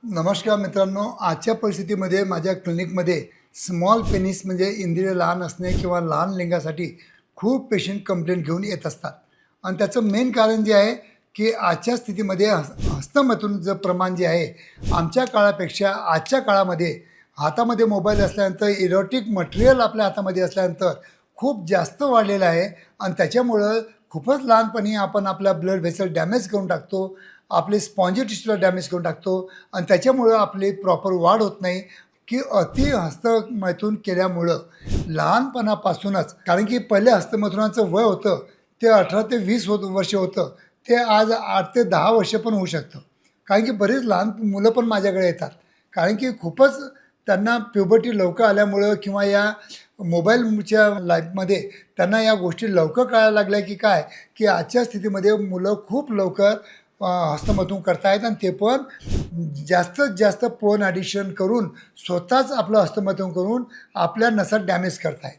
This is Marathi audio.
नमस्कार मित्रांनो, आजच्या परिस्थितीमध्ये माझ्या क्लिनिकमध्ये स्मॉल पेनिस म्हणजे इंद्रिय लहान असणे किंवा लहान लिंगासाठी खूप पेशंट कंप्लेंट घेऊन येत असतात. आणि त्याचं मेन कारण जे आहे की आजच्या स्थितीमध्ये हस्तमैथुनचं प्रमाण जे आहे आमच्या काळापेक्षा आजच्या काळामध्ये हातामध्ये मोबाईल असल्यानंतर इरोटिक मटेरियल आपल्या हातामध्ये असल्यानंतर खूप जास्त वाढलेलं आहे. आणि त्याच्यामुळं खूपच लहानपणी आपण आपला ब्लड व्हेसल डॅमेज करून टाकतो, आपले स्पॉन्जी टिश्यूला डॅमेज करून टाकतो. आणि त्याच्यामुळं आपली प्रॉपर वाढ होत नाही की अति हस्तमैथून केल्यामुळं लहानपणापासूनच, कारण की पहिले हस्तमैथुनाचं वय होतं ते 18 ते 20 वर्ष होतं, ते आज 8 ते 10 वर्ष पण होऊ शकतं. कारण की बरेच लहान मुलं पण माझ्याकडे येतात, कारण की खूपच त्यांना प्युबर्टी लवकर आल्यामुळं किंवा या मोबाईलच्या लाईफमध्ये त्यांना या गोष्टी लवकर कळायला लागल्या की काय, की आजच्या स्थितीमध्ये मुलं खूप लवकर हस्तमैथून करतायत. आणि ते पण जास्तीत जास्त पोर्न ॲडिशन करून स्वतःच आपलं हस्तमैथून करून आपल्या नसा डॅमेज करतायत.